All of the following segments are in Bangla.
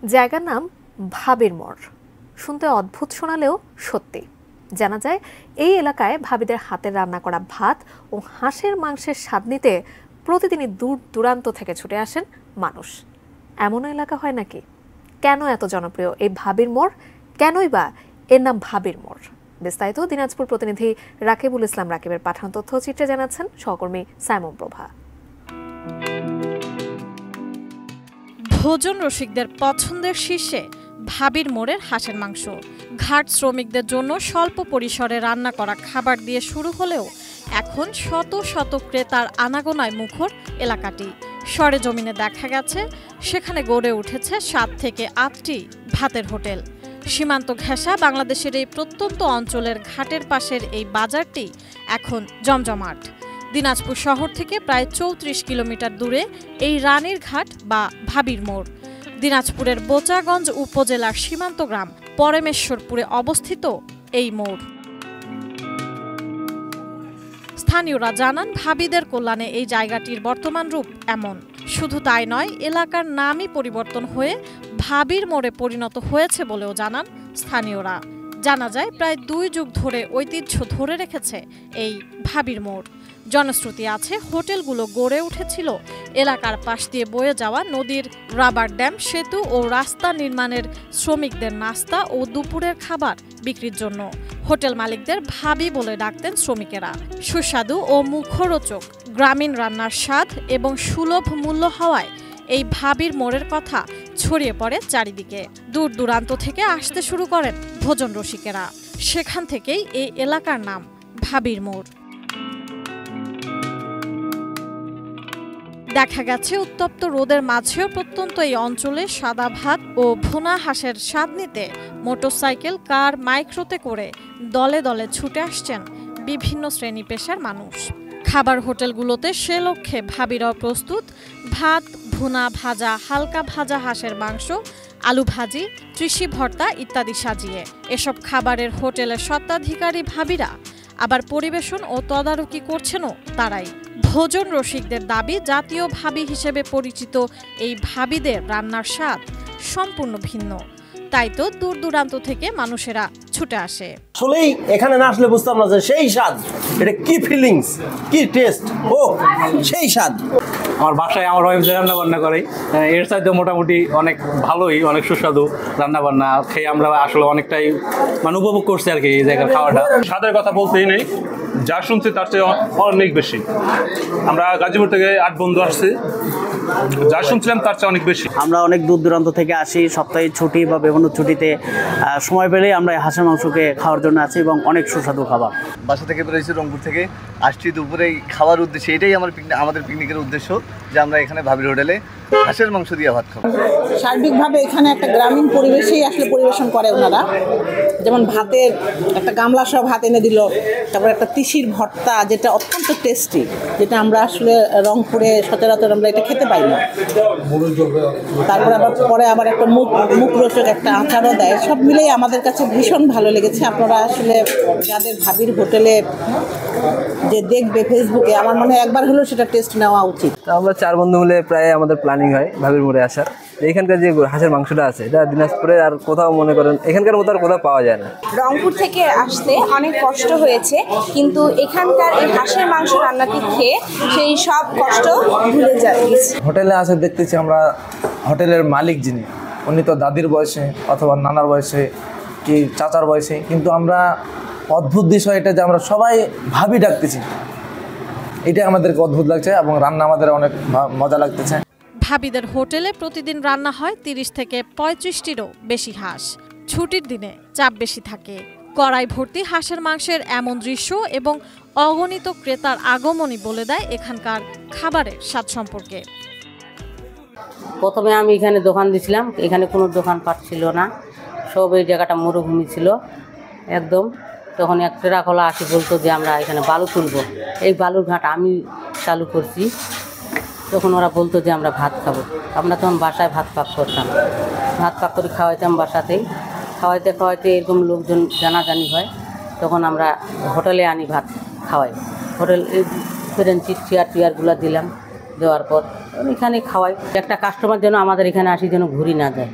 জায়গার নাম ভাবির মোড়। শুনতে অদ্ভুত শোনালেও সত্যি। জানা যায় এই এলাকায় ভাবিদের হাতের রান্না করা ভাত ও হাঁসের মাংসের স্বাদ নিতে প্রতিদিনই দূর দূরান্ত থেকে ছুটে আসেন মানুষ। এমন এলাকা হয় নাকি? কেন এত জনপ্রিয় এই ভাবির মোড়? কেনই বা এর নাম ভাবির মোড়? বিস্তারিত দিনাজপুর প্রতিনিধি রাকিবুল ইসলাম রাকিবের পাঠানো তথ্যচিত্রে জানাচ্ছেন সহকর্মী সাইমন প্রভা। ভোজন রসিকদের পছন্দের শীর্ষে ভাবির মোড়ের হাঁসের মাংস। ঘাট শ্রমিকদের জন্য স্বল্প পরিসরে রান্না করা খাবার দিয়ে শুরু হলেও এখন শত শত ক্রেতার আনাগোনায় মুখর এলাকাটি। সরেজমিনে দেখা গেছে সেখানে গড়ে উঠেছে 7 থেকে 8টি ভাতের হোটেল। সীমান্ত ঘেঁষা বাংলাদেশের এই প্রত্যন্ত অঞ্চলের ঘাটের পাশের এই বাজারটি এখন জমজমাট। দিনাজপুর শহর থেকে প্রায় 34 কিলোমিটার দূরে এই রানীর ঘাট বা ভাবির মোড় দিনাজপুরের বোচাগঞ্জ উপজেলার সীমান্ত গ্রাম পরমেশ্বরপুরে অবস্থিত এই মোড়। স্থানীয়রা জানান, ভাবিদের কল্যাণে এই জায়গাটির বর্তমান রূপ এমন। শুধু তাই নয়, এলাকার নামই পরিবর্তন হয়ে ভাবির মোড়ে পরিণত হয়েছে বলেও জানান স্থানীয়রা। জানা যায়, প্রায় 2 যুগ ধরে ঐতিহ্য ধরে রেখেছে এই ভাবির মোড়। জনশ্রুতি আছে, হোটেলগুলো গড়ে উঠেছিল এলাকার পাশ দিয়ে বয়ে যাওয়া নদীর রাবার ড্যাম, সেতু ও রাস্তা নির্মাণের শ্রমিকদের নাস্তা ও দুপুরের খাবার বিক্রির জন্য। হোটেল মালিকদের ভাবি বলে ডাকতেন শ্রমিকেরা। সুস্বাদু ও মুখরোচক গ্রামীণ রান্নার স্বাদ এবং সুলভ মূল্য হওয়ায় এই ভাবির মোড়ের কথা ছড়িয়ে পড়ে চারিদিকে। দূর দূরান্ত থেকে আসতে শুরু করেন ভোজন রসিকেরা। সেখান থেকেই এই এলাকার নাম ভাবির মোড়। দেখা গেছে, উত্তপ্ত রোদের মাঝেও প্রত্যন্ত এই অঞ্চলে সাদা ভাত ও ভুনা হাঁসের স্বাদ নিতে মোটরসাইকেল, কার, মাইক্রোতে করে দলে দলে ছুটে আসছেন বিভিন্ন শ্রেণী পেশার মানুষ। খাবার হোটেলগুলোতে সে লক্ষ্যে ভাবিরাও প্রস্তুত। ভাত, ভুনা, ভাজা, হালকা ভাজা হাঁসের মাংস, আলু ভাজি, তৃষি ভর্তা ইত্যাদি সাজিয়ে এসব খাবারের হোটেলের স্বত্বাধিকারী ভাবিরা আবার পরিবেশন ও তদারকি করছেনও তারাই। ভোজন রসিকদের দাবি, জাতীয় ভাবি হিসেবে পরিচিত এই ভাবিদের রান্নার স্বাদ সম্পূর্ণ ভিন্ন। তাই তো দূর দূরান্ত থেকে মানুষেরা ছুটে আসে। আসলেই এখানে না আসলে বুঝতাম না যে সেই স্বাদ, এটা কি ফিলিংস, কি টেস্ট, ও সেই স্বাদ। আমার বাসায় আমার ওয়াইফ যে রান্না বান্না করে, এর চাইতে মোটামুটি অনেক ভালোই, অনেক সুস্বাদু রান্না বান্না খেয়ে আমরা আসলে অনেকটাই উপভোগ করছি আর কি এই জায়গার খাওয়াটা। স্বাদের কথা বলতেই নেই, যা শুনছি তার চেয়ে অনেক বেশি। আমরা গাজীপুর থেকে 8 বন্ধু আসছি, যা শুনছিলাম তার চেয়ে অনেক বেশি। আমরা অনেক দূর দূরান্ত থেকে আসি, সপ্তাহে ছুটি বা বিভিন্ন ছুটিতে সময় পেলেই আমরা হাঁসের মাংসকে খাওয়ার জন্য আছি এবং অনেক সুস্বাদু খাবার। বাসা থেকে বেরোয়েছি রংপুর থেকে, আসছি দুপুরে খাওয়ার উদ্দেশ্যে। এটাই আমাদের পিকনিকের উদ্দেশ্য, যে আমরা এখানে ভাবির হোটেলে হাঁসের মাংস দিয়ে ভাত খাবো। সার্বিকভাবে এখানে একটা গ্রামীণ পরিবেশেই আসলে পরিবেশন করে ওনারা। যেমন ভাতের একটা গামলা সহ ভাত এনে দিল, তারপর একটা তিসির ভর্তা যেটা অত্যন্ত টেস্টি, যেটা আমরা আসলে রংপুরে সচরাচর আমরা এটা খেতে পাই না। তারপর পরে আবার একটা মুখরোচক একটা আচারও দেয়। সব মিলেই আমাদের কাছে ভীষণ ভালো লেগেছে। আপনারা আসলে যাদের ভাবির হোটেলে যে দেখবে ফেসবুকে, আমার মনে হয় একবার হলেও সেটা টেস্ট নেওয়া উচিত। আমরা 4 বন্ধু মিলে প্রায় আমাদের প্ল্যানিং হয় ভাবির মোড়ে আসার। এখানকার যে হাঁসের মাংসটা আছে, এটা দিনাজপুরে আর কোথাও মনে করেন এখানকার মতো আর কোথাও পাওয়া যায় না। রংপুর থেকে আসতে অনেক কষ্ট হয়েছে, কিন্তু এখানকার এই হাঁসের মাংস রান্নাটি খেয়ে সেই সব কষ্ট ভুলে যায়। হোটেলে আসে দেখতেছি আমরা, হোটেলের মালিক যিনি, উনি তো দাদির বয়সে অথবা নানার বয়সে কি চাচার বয়সে, কিন্তু আমরা অদ্ভুত বিষয় এটা যে আমরা সবাই ভাবি ডাকতেছি। এটা আমাদেরকে অদ্ভুত লাগছে এবং রান্না আমাদের অনেক মজা লাগতেছে। ভাবিদের হোটেলে প্রতিদিন রান্না হয় 30 থেকে 35টিরও বেশি হাঁস। ছুটির দিনে চাপ বেশি থাকে। কড়াই ভর্তি হাঁসের মাংসের এমন দৃশ্য এবং অগণিত ক্রেতার আগমনই বলে দেয় এখানকার খাবারের স্বাদ সম্পর্কে। প্রথমে আমি এখানে দোকান দিয়েছিলাম, এখানে কোনো দোকানপাট ছিল না, সব এই জায়গাটা মরুভূমি ছিল একদম। তখন এক ট্রাকওয়ালা আসি বলতো যে আমরা এখানে বালু তুলব। এই বালুর ঘাট আমি চালু করছি। তখন ওরা বলতো যে আমরা ভাত খাবো। আমরা তখন বাসায় ভাত পাক করতাম, ভাত পাক করে খাওয়াইতাম বাসাতেই। খাওয়াইতে খাওয়াইতে এরকম লোকজন জানাজানি হয়, তখন আমরা হোটেলে আনি ভাত খাওয়াই। হোটেল ফ্রেঞ্চি চেয়ারগুলো দিলাম, দেওয়ার পর এখানে খাওয়াই। একটা কাস্টমার যেন আমাদের এখানে আসি যেন ঘুরি না যায়,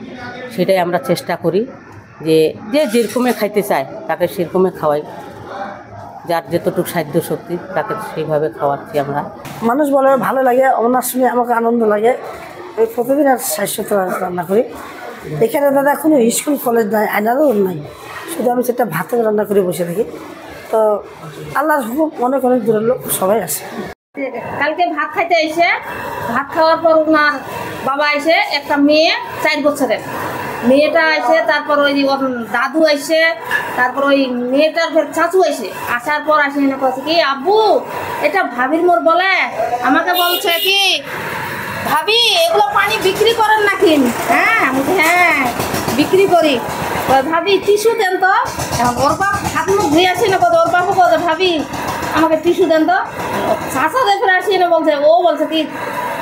সেটাই আমরা চেষ্টা করি যে যে যেরকমে খাইতে চায় তাকে সেরকমে খাওয়াই, যার যতটুকু সাধ্য শক্তি তাকে সেইভাবে খাওয়াচ্ছি আমরা। মানুষ বলে ভালো লাগে, ওনার শুনে আমাকে আনন্দ লাগে। ওই প্রতিদিন আর ৬০-৭০ রান্না করি। এখানে দাদা কোনো স্কুল কলেজ নাই, আয়নারও নাই, শুধু আমি সেটা ভাতে রান্না করে বসে থাকি। তো আল্লাহর হুকুম অনেক অনেক দূরের লোক সবাই আসে। কালকে ভাত খাইতে এসে, ভাত খাওয়ার পর ওনার বাবা এসে, একটা মেয়ে 4 বছরের মেয়েটা এসে, তারপর ওই ওর দাদু এসে, তারপর ওই মেয়েটার ফের চাচু এসে, আসার পর আসে এনে বলছে কি আব্বু এটা ভাবির মোড় বলে, আমাকে বলছে কি ভাবি এগুলো পানি বিক্রি করেন নাকি? হ্যাঁ হ্যাঁ বিক্রি করি। ভাবি টিস্যু দেন তো। ওর বাপ হাত মুখ ধুয়ে আসি না, ওর বাপু বলছে ভাবি আমাকে টিস্যু দেন তো। চাষা দেখে আসি না বলছে, ও বলছে কি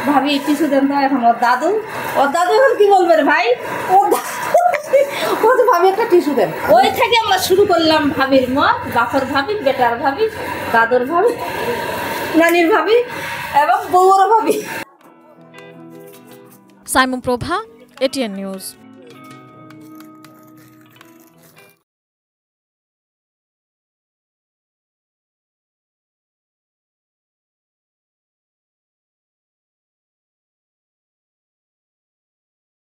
ভাবি টিস্যু দেন তো। এখন ওর দাদু এখন কি বলবে রে ভাই, বলছে ভাবি একটা টিস্যু দেন। ওই থেকে আমরা শুরু করলাম ভাবির মত, বাপের ভাবি, বেটার ভাবি, দাদুর ভাবি, নানির ভাবি এবং বউর ভাবি। সাইমন প্রভা, এটিএন নিউজ।